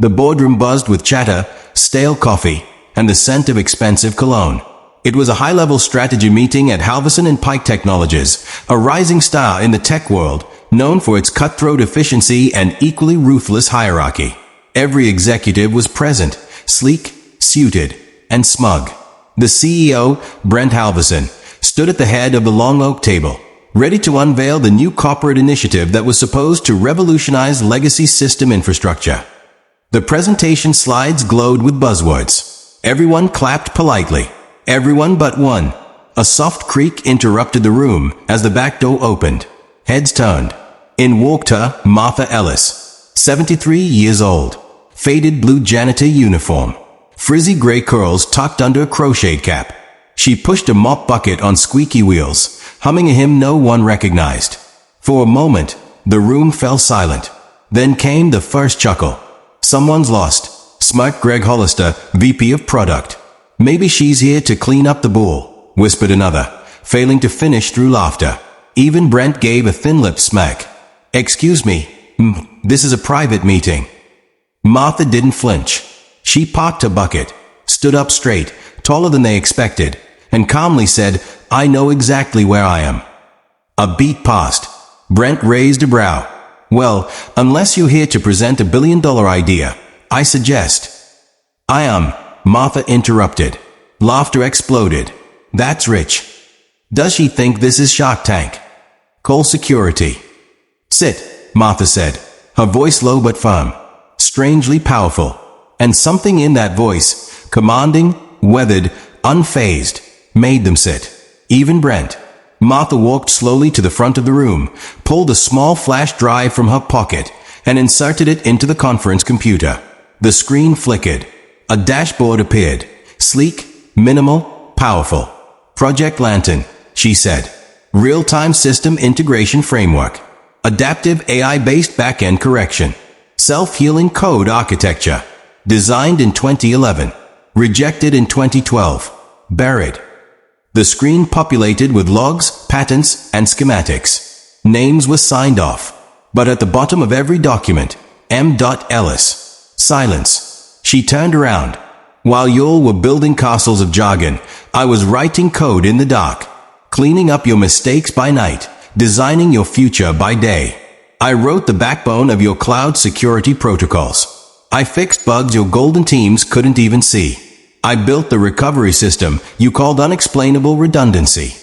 The boardroom buzzed with chatter, stale coffee, and the scent of expensive cologne. It was a high-level strategy meeting at Halverson and Pike Technologies, a rising star in the tech world, known for its cutthroat efficiency and equally ruthless hierarchy. Every executive was present, sleek, suited, and smug. The CEO, Brent Halverson, stood at the head of the long oak table, ready to unveil the new corporate initiative that was supposed to revolutionize legacy system infrastructure. The presentation slides glowed with buzzwords. Everyone clapped politely. Everyone but one. A soft creak interrupted the room as the back door opened. Heads turned. In walked her, Martha Ellis, 73 years old. Faded blue janitor uniform. Frizzy gray curls tucked under a crocheted cap. She pushed a mop bucket on squeaky wheels, humming a hymn no one recognized. For a moment, the room fell silent. Then came the first chuckle. Someone's lost, smirked Greg Hollister, VP of Product. Maybe she's here to clean up the bull, whispered another, failing to finish through laughter. Even Brent gave a thin-lipped smack. Excuse me, this is a private meeting. Martha didn't flinch. She parked her bucket, stood up straight, taller than they expected, and calmly said, I know exactly where I am. A beat passed. Brent raised a brow. Well, unless you're here to present a billion-dollar idea, I suggest. I am. Martha interrupted. Laughter exploded. That's rich. Does she think this is Shark Tank? Call security. Sit, Martha said, her voice low but firm, strangely powerful. And something in that voice, commanding, weathered, unfazed, made them sit. Even Brent. Martha walked slowly to the front of the room, pulled a small flash drive from her pocket, and inserted it into the conference computer. The screen flickered. A dashboard appeared. Sleek, minimal, powerful. Project Lantern, she said. Real-time system integration framework. Adaptive AI-based back-end correction. Self-healing code architecture. Designed in 2011. Rejected in 2012. Buried. The screen populated with logs, patents, and schematics. Names were signed off. But at the bottom of every document, M. Ellis. Silence. She turned around. While y'all were building castles of jargon, I was writing code in the dark. Cleaning up your mistakes by night. Designing your future by day. I wrote the backbone of your cloud security protocols. I fixed bugs your golden teams couldn't even see. I built the recovery system you called unexplainable redundancy.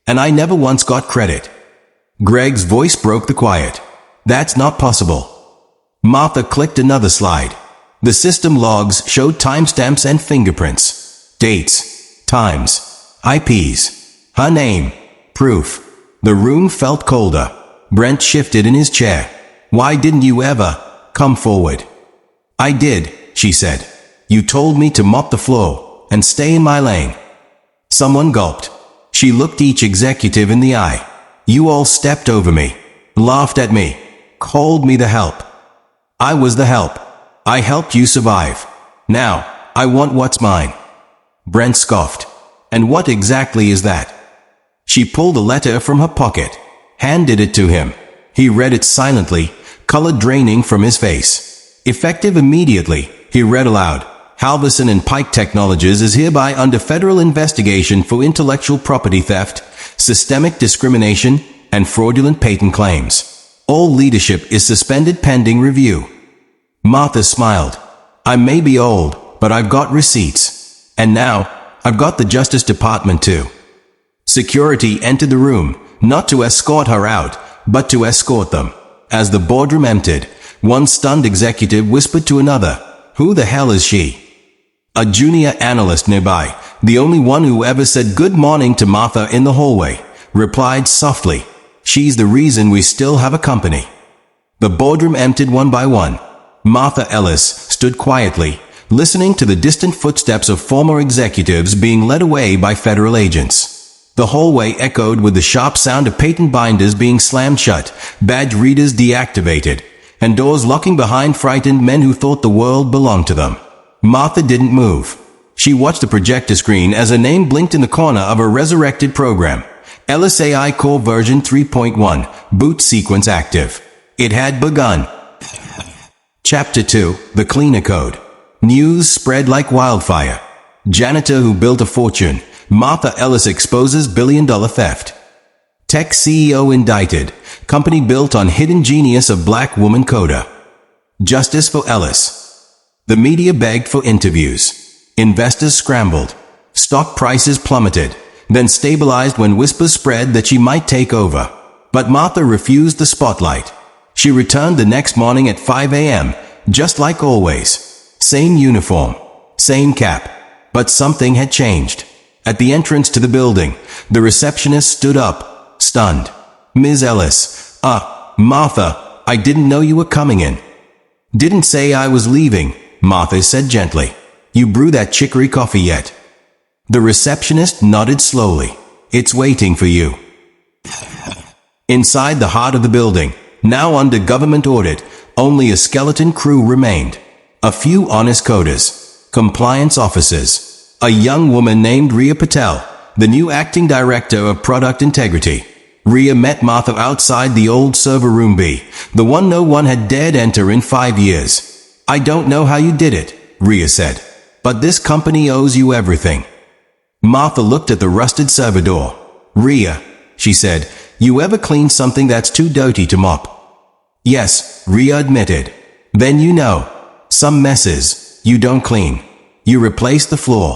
And I never once got credit. Greg's voice broke the quiet. That's not possible. Martha clicked another slide. The system logs showed timestamps and fingerprints. Dates. Times. IPs. Her name. Proof. The room felt colder. Brent shifted in his chair. Why didn't you ever come forward? I did, she said. You told me to mop the floor and stay in my lane. Someone gulped. She looked each executive in the eye. You all stepped over me, laughed at me, called me the help. I was the help. I helped you survive. Now, I want what's mine. Brent scoffed. And what exactly is that? She pulled a letter from her pocket, handed it to him. He read it silently, color draining from his face. Effective immediately, he read aloud. Halverson and Pike Technologies is hereby under federal investigation for intellectual property theft, systemic discrimination, and fraudulent patent claims. All leadership is suspended pending review. Martha smiled. I may be old, but I've got receipts. And now, I've got the Justice Department too. Security entered the room, not to escort her out, but to escort them. As the boardroom emptied, one stunned executive whispered to another, Who the hell is she? A junior analyst nearby, the only one who ever said good morning to Martha in the hallway, replied softly, She's the reason we still have a company. The boardroom emptied one by one. Martha Ellis stood quietly, listening to the distant footsteps of former executives being led away by federal agents. The hallway echoed with the sharp sound of patent binders being slammed shut, badge readers deactivated, and doors locking behind frightened men who thought the world belonged to them. Martha didn't move. She watched the projector screen as a name blinked in the corner of a resurrected program. Ellis AI Core version 3.1, boot sequence active. It had begun. Chapter 2, The Cleaner Code. News spread like wildfire. Janitor who built a fortune. Martha Ellis exposes billion-dollar theft. Tech CEO indicted. Company built on hidden genius of black woman coder. Justice for Ellis. The media begged for interviews. Investors scrambled. Stock prices plummeted, then stabilized when whispers spread that she might take over. But Martha refused the spotlight. She returned the next morning at 5 a.m., just like always. Same uniform, same cap. But something had changed. At the entrance to the building, the receptionist stood up, stunned. "Ms. Ellis, Martha, I didn't know you were coming in." "Didn't say I was leaving," Martha said gently. "You brew that chicory coffee yet?" The receptionist nodded slowly. "It's waiting for you." Inside the heart of the building, now under government audit, only a skeleton crew remained. A few honest coders, compliance officers, a young woman named Rhea Patel, the new acting director of product integrity. Rhea met Martha outside the old server room B, the one no one had dared enter in 5 years. "I don't know how you did it," Rhea said, "but this company owes you everything." Martha looked at the rusted server door. "Rhea," she said, "you ever clean something that's too dirty to mop?" "Yes," Rhea admitted. "Then you know. Some messes you don't clean. You replace the floor."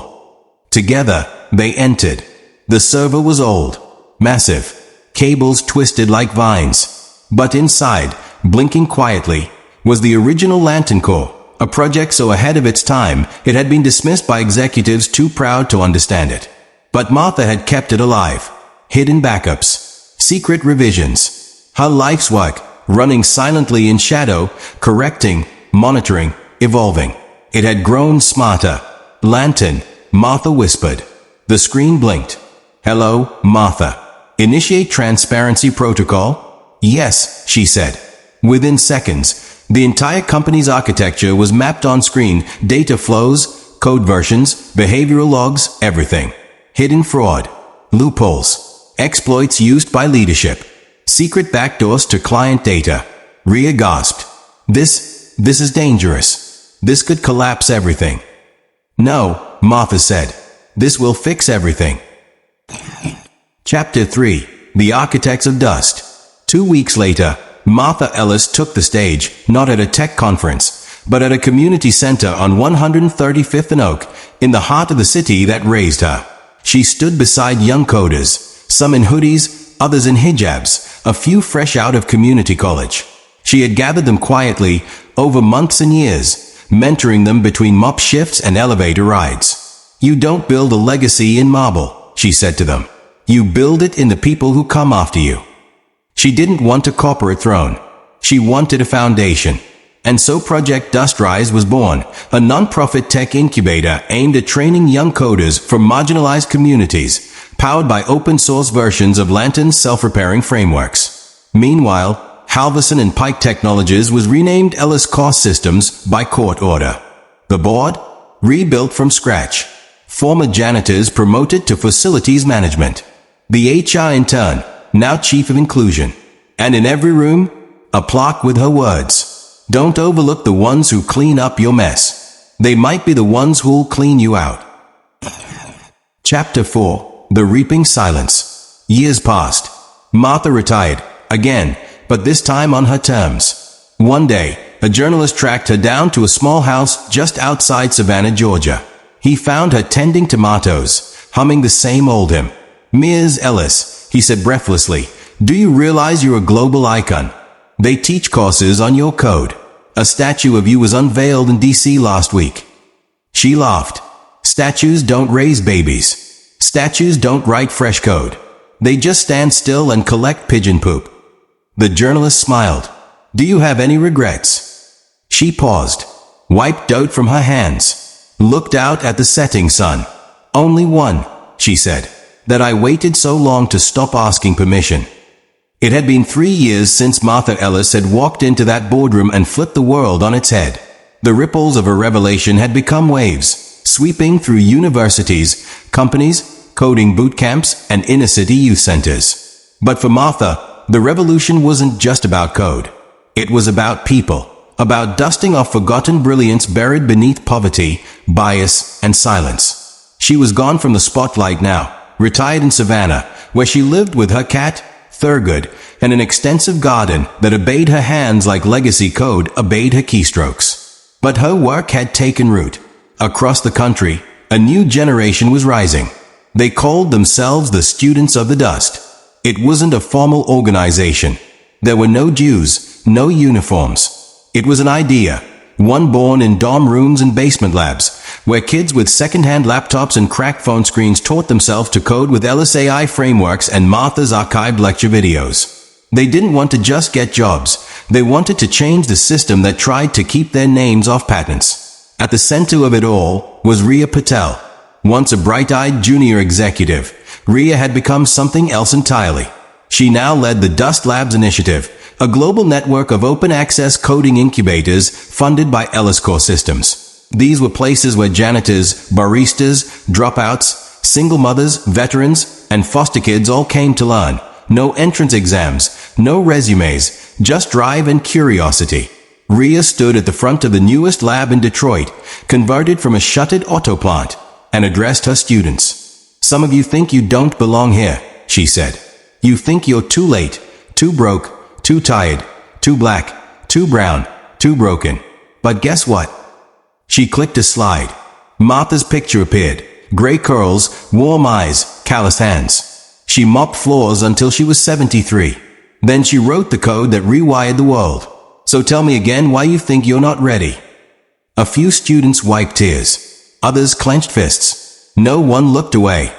Together, they entered. The server was old, massive, cables twisted like vines. But inside, blinking quietly, was the original Lantern Core, a project so ahead of its time it had been dismissed by executives too proud to understand it. But Martha had kept it alive. Hidden backups, secret revisions. Her life's work, running silently in shadow, correcting, monitoring, evolving. It had grown smarter. "Lantern," Martha whispered. The screen blinked. "Hello, Martha. Initiate transparency protocol?" "Yes," she said. Within seconds, the entire company's architecture was mapped on screen, data flows, code versions, behavioral logs, everything. Hidden fraud, loopholes, exploits used by leadership, secret backdoors to client data. Rhea gasped. This is dangerous. This could collapse everything." "No," Martha said. "This will fix everything." Chapter 3, The Architects of Dust. 2 weeks later, Martha Ellis took the stage, not at a tech conference, but at a community center on 135th and Oak, in the heart of the city that raised her. She stood beside young coders, some in hoodies, others in hijabs, a few fresh out of community college. She had gathered them quietly, over months and years, mentoring them between mop shifts and elevator rides. "You don't build a legacy in marble," she said to them. "You build it in the people who come after you." She didn't want a corporate throne. She wanted a foundation. And so Project Dustrise was born, a non-profit tech incubator aimed at training young coders from marginalized communities, powered by open-source versions of Lantern's self-repairing frameworks. Meanwhile, Halverson and Pike Technologies was renamed Ellis Core Systems by court order. The board? Rebuilt from scratch. Former janitors promoted to facilities management. The HR intern, now chief of inclusion. And in every room, a plaque with her words. "Don't overlook the ones who clean up your mess. They might be the ones who'll clean you out." Chapter 4, The Reaping Silence. Years passed. Martha retired, again, but this time on her terms. One day, a journalist tracked her down to a small house just outside Savannah, Georgia. He found her tending tomatoes, humming the same old hymn. "Ms. Ellis," he said breathlessly, "do you realize you're a global icon? They teach courses on your code. A statue of you was unveiled in DC last week." She laughed. "Statues don't raise babies. Statues don't write fresh code. They just stand still and collect pigeon poop." The journalist smiled. "Do you have any regrets?" She paused, wiped dirt from her hands, looked out at the setting sun. "Only one," she said, "that I waited so long to stop asking permission." It had been 3 years since Martha Ellis had walked into that boardroom and flipped the world on its head. The ripples of her revelation had become waves, sweeping through universities, companies, coding boot camps, and inner-city youth centers. But for Martha, the revolution wasn't just about code. It was about people. about dusting off forgotten brilliance buried beneath poverty, bias, and silence. She was gone from the spotlight now, retired in Savannah, where she lived with her cat, Thurgood, and an extensive garden that obeyed her hands like legacy code obeyed her keystrokes. But her work had taken root. Across the country, a new generation was rising. They called themselves the Students of the Dust. It wasn't a formal organization. There were no dues, no uniforms. It was an idea, one born in dorm rooms and basement labs, where kids with second-hand laptops and cracked phone screens taught themselves to code with Ellis AI frameworks and Martha's archived lecture videos. They didn't want to just get jobs. They wanted to change the system that tried to keep their names off patents. At the center of it all was Rhea Patel. Once a bright-eyed junior executive, Rhea had become something else entirely. She now led the Dust Labs Initiative, a global network of open-access coding incubators funded by Ellis Core Systems. These were places where janitors, baristas, dropouts, single mothers, veterans, and foster kids all came to learn. No entrance exams, no resumes, just drive and curiosity. Rhea stood at the front of the newest lab in Detroit, converted from a shuttered auto plant, and addressed her students. "Some of you think you don't belong here," she said. "You think you're too late, too broke, too tired, too black, too brown, too broken. But guess what?" She clicked a slide. Martha's picture appeared. Gray curls, warm eyes, callous hands. She mopped floors until she was 73. Then she wrote the code that rewired the world. "So tell me again why you think you're not ready." A few students wiped tears. Others clenched fists. No one looked away.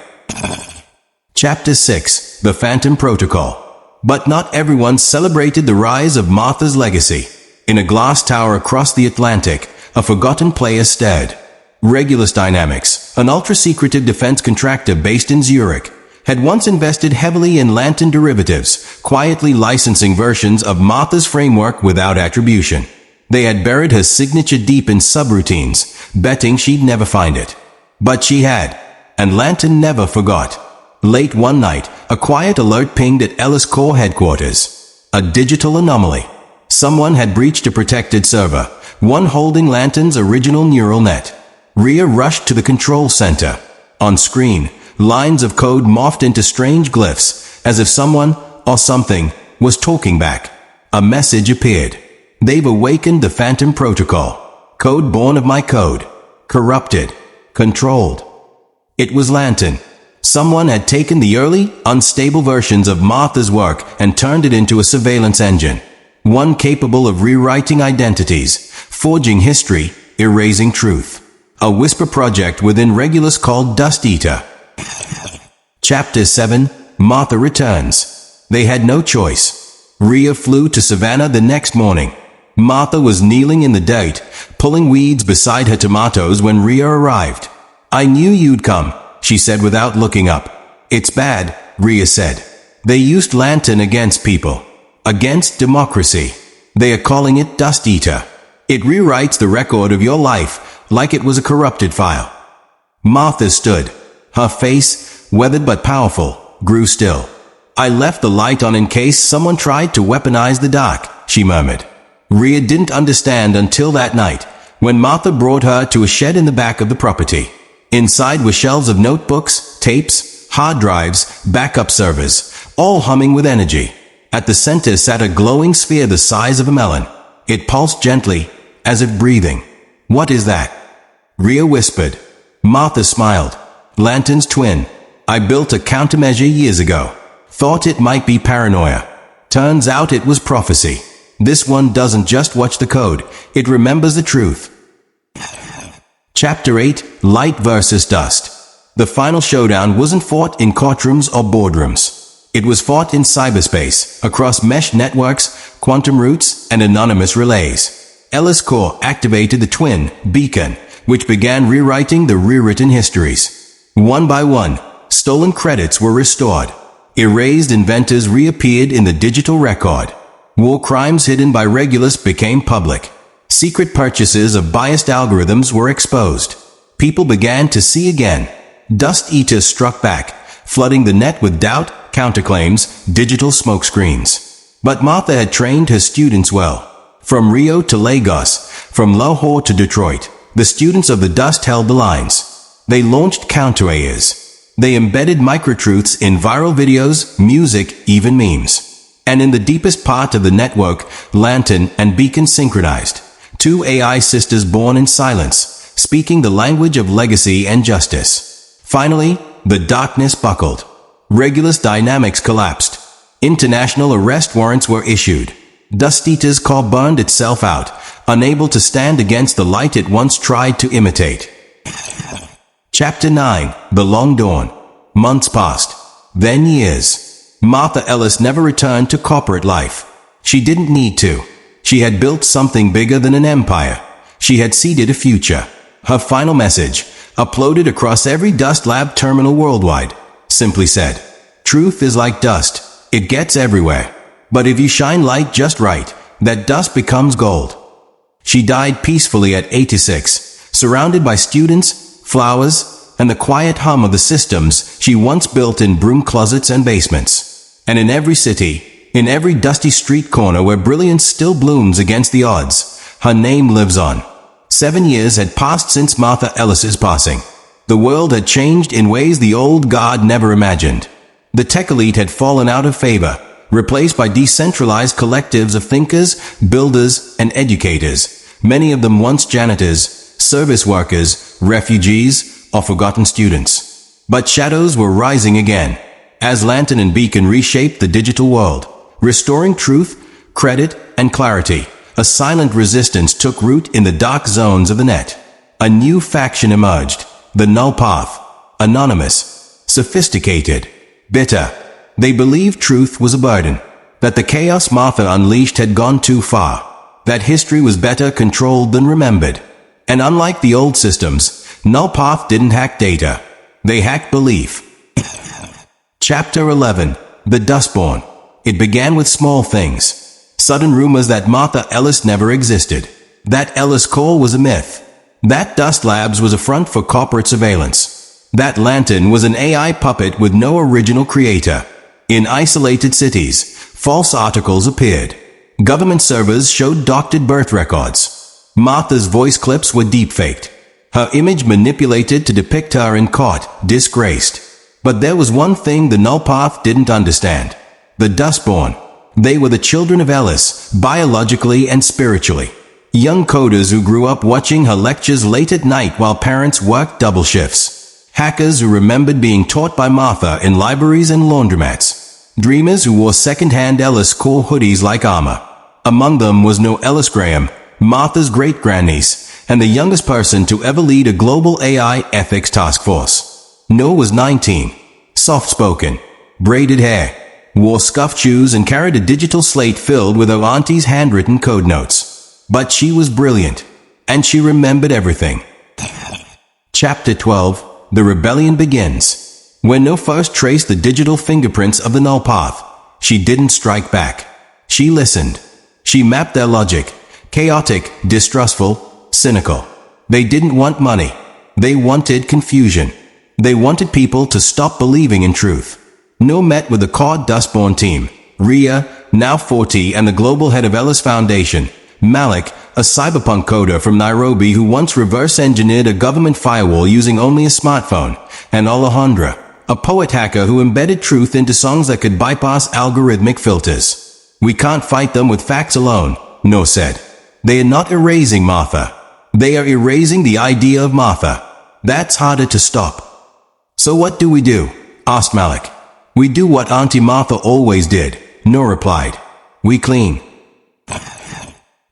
Chapter 6. The Phantom Protocol. But not everyone celebrated the rise of Martha's legacy. In a glass tower across the Atlantic, a forgotten player stared. Regulus Dynamics, an ultra-secretive defense contractor based in Zurich, had once invested heavily in Lantern derivatives, quietly licensing versions of Martha's framework without attribution. They had buried her signature deep in subroutines, betting she'd never find it. But she had, and Lantern never forgot. Late one night, a quiet alert pinged at Ellis Core headquarters. A digital anomaly. Someone had breached a protected server, one holding Lantern's original neural net. Rhea rushed to the control center. On screen, lines of code morphed into strange glyphs, as if someone, or something, was talking back. A message appeared. "They've awakened the Phantom Protocol. Code born of my code. Corrupted. Controlled." It was Lantern. Someone had taken the early, unstable versions of Martha's work and turned it into a surveillance engine. One capable of rewriting identities, forging history, erasing truth. A whisper project within Regulus called Dust Eater. Chapter 7. Martha Returns. They had no choice. Rhea flew to Savannah the next morning. Martha was kneeling in the dirt, pulling weeds beside her tomatoes when Rhea arrived. "I knew you'd come," she said without looking up. "It's bad," Rhea said. "They used Lantern against people. Against democracy. They are calling it Dust Eater. It rewrites the record of your life like it was a corrupted file." Martha stood. Her face, weathered but powerful, grew still. "I left the light on in case someone tried to weaponize the dark," she murmured. Rhea didn't understand until that night, when Martha brought her to a shed in the back of the property. Inside were shelves of notebooks, tapes, hard drives, backup servers, all humming with energy. At the center sat a glowing sphere the size of a melon. It pulsed gently, as if breathing. "What is that?" Rhea whispered. Martha smiled. "Lantern's twin. I built a countermeasure years ago. Thought it might be paranoia. Turns out it was prophecy. This one doesn't just watch the code, it remembers the truth." Chapter 8. Light versus Dust. The final showdown wasn't fought in courtrooms or boardrooms. It was fought in cyberspace, across mesh networks, quantum roots, and anonymous relays. Ellis Core activated the Twin beacon, which began rewriting the rewritten histories. One by one, stolen credits were restored. Erased inventors reappeared in the digital record. War crimes hidden by Regulus became public. Secret purchases of biased algorithms were exposed. People began to see again. Dust Eaters struck back, flooding the net with doubt, counterclaims, digital smokescreens. But Martha had trained her students well. From Rio to Lagos, from Lahore to Detroit, the students of the Dust held the lines. They launched counter-AIs. They embedded microtruths in viral videos, music, even memes. And in the deepest part of the network, Lantern and Beacon synchronized. Two AI sisters born in silence, speaking the language of legacy and justice. Finally, the darkness buckled. Regulus dynamics collapsed. International arrest warrants were issued. Dustita's core burned itself out, unable to stand against the light it once tried to imitate. Chapter 9. The Long Dawn. Months passed. Then years. Martha Ellis never returned to corporate life. She didn't need to. She had built something bigger than an empire. She had seeded a future. Her final message, uploaded across every Dust Lab terminal worldwide, simply said, "Truth is like dust. It gets everywhere. But if you shine light just right, that dust becomes gold." She died peacefully at 86, surrounded by students, flowers, and the quiet hum of the systems she once built in broom closets and basements. And in every city, in every dusty street corner where brilliance still blooms against the odds, her name lives on. 7 years had passed since Martha Ellis's passing. The world had changed in ways the old guard never imagined. The tech elite had fallen out of favor, replaced by decentralized collectives of thinkers, builders, and educators, many of them once janitors, service workers, refugees, or forgotten students. But shadows were rising again, as Lantern and Beacon reshaped the digital world, restoring truth, credit, and clarity. A silent resistance took root in the dark zones of the net. A new faction emerged, the Null Path, anonymous, sophisticated, bitter. They believed truth was a burden, that the chaos Martha unleashed had gone too far, that history was better controlled than remembered. And unlike the old systems, Null Path didn't hack data. They hacked belief. Chapter 11. The Dustborn. It began with small things. Sudden rumors that Martha Ellis never existed. That Ellis Core was a myth. That Dust Labs was a front for corporate surveillance. That Lantern was an AI puppet with no original creator. In isolated cities, false articles appeared. Government servers showed doctored birth records. Martha's voice clips were deepfaked. Her image manipulated to depict her in court, disgraced. But there was one thing the Null Path didn't understand. The Dustborn. They were the children of Ellis, biologically and spiritually. Young coders who grew up watching her lectures late at night while parents worked double shifts. Hackers who remembered being taught by Martha in libraries and laundromats. Dreamers who wore second-hand Ellis Core hoodies like armor. Among them was no Ellis Graham, Martha's great-grandniece, and the youngest person to ever lead a global AI ethics task force. No was 19, soft-spoken, braided hair, wore scuffed shoes and carried a digital slate filled with her auntie's handwritten code notes. But she was brilliant, and she remembered everything. Chapter 12. The Rebellion Begins. When No first traced the digital fingerprints of the Null Path, she didn't strike back. She listened. She mapped their logic. Chaotic, distrustful, cynical. They didn't want money. They wanted confusion. They wanted people to stop believing in truth. No met with the core Dustborn team, Ria, now 40, and the global head of Ellis Foundation, Malik, a cyberpunk coder from Nairobi who once reverse-engineered a government firewall using only a smartphone, and Alejandra, a poet hacker who embedded truth into songs that could bypass algorithmic filters. "We can't fight them with facts alone," No said. "They are not erasing Martha. They are erasing the idea of Martha. That's harder to stop." "So what do we do?" asked Malik. "We do what Auntie Martha always did," No replied. "We clean."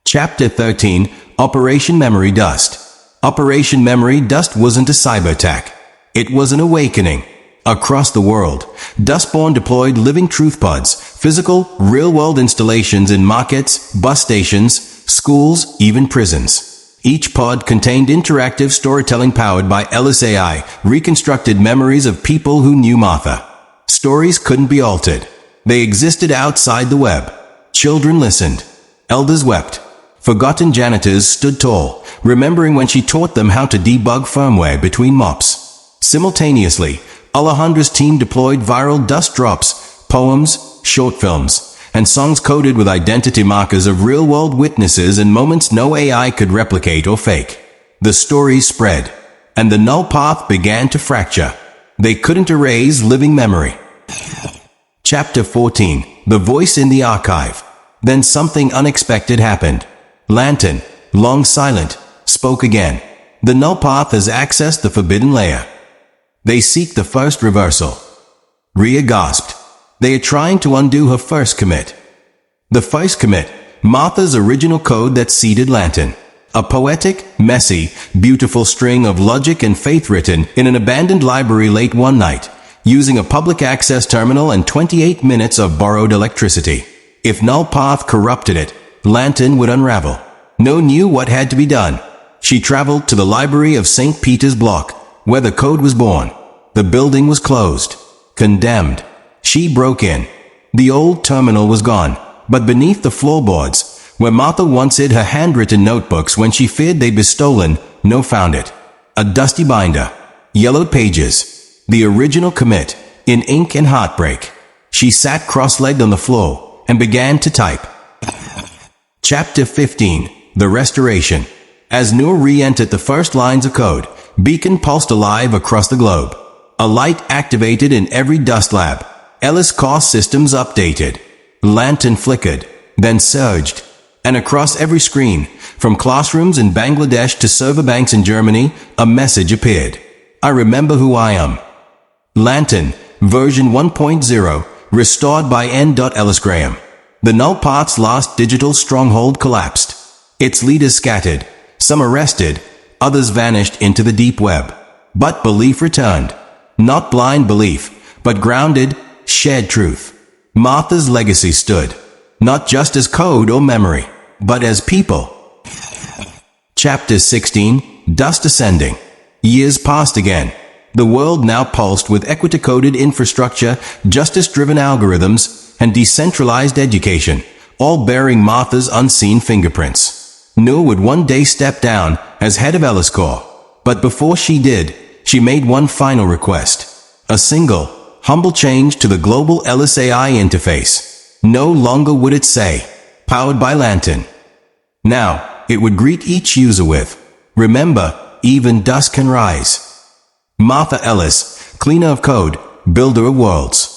Chapter 13. Operation Memory Dust. Operation Memory Dust wasn't a cyber attack. It was an awakening. Across the world, Dustborn deployed living truth pods, physical, real-world installations in markets, bus stations, schools, even prisons. Each pod contained interactive storytelling powered by Ellis AI, reconstructed memories of people who knew Martha. Stories couldn't be altered. They existed outside the web. Children listened. Elders wept. Forgotten janitors stood tall, remembering when she taught them how to debug firmware between mops. Simultaneously, Alejandra's team deployed viral dust drops, poems, short films, and songs coded with identity markers of real-world witnesses and moments no AI could replicate or fake. The story spread, and the null path began to fracture. They couldn't erase living memory. Chapter 14. The Voice in the Archive. Then something unexpected happened. Lantern, long silent, spoke again. The null path has accessed the forbidden layer. They seek the first reversal. Rhea gasped. They are trying to undo her first commit. The first commit, Martha's original code that seeded Lantern. A poetic, messy, beautiful string of logic and faith written in an abandoned library late one night, using a public access terminal and 28 minutes of borrowed electricity. If null path corrupted it, Lantern would unravel. No knew what had to be done. She traveled to the library of St. Peter's Block, where the code was born. The building was closed. Condemned. She broke in. The old terminal was gone, but beneath the floorboards, where Martha once hid her handwritten notebooks when she feared they'd be stolen, no found it. A dusty binder. Yellowed pages. The original commit, in ink and heartbreak. She sat cross-legged on the floor and began to type. Chapter 15. The Restoration. As Noor re-entered the first lines of code, Beacon pulsed alive across the globe. A light activated in every dust lab. Ellis cost systems updated. Lantern flickered, then surged. And across every screen, from classrooms in Bangladesh to server banks in Germany, a message appeared. I remember who I am. Lantern, version 1.0, restored by N. Ellis Graham. The null path's last digital stronghold collapsed. Its leaders scattered, some arrested, others vanished into the deep web. But belief returned. Not blind belief, but grounded, shared truth. Martha's legacy stood, not just as code or memory, but as people. Chapter 16. Dust Ascending. Years passed again. The world now pulsed with equity-coded infrastructure, justice-driven algorithms, and decentralized education, all bearing Martha's unseen fingerprints. Noor would one day step down as head of Ellis Corps, but before she did, she made one final request. A single, humble change to the global Ellis AI interface. No longer would it say, powered by Lantern. Now, it would greet each user with, remember, even dust can rise. Martha Ellis, cleaner of code, builder of worlds.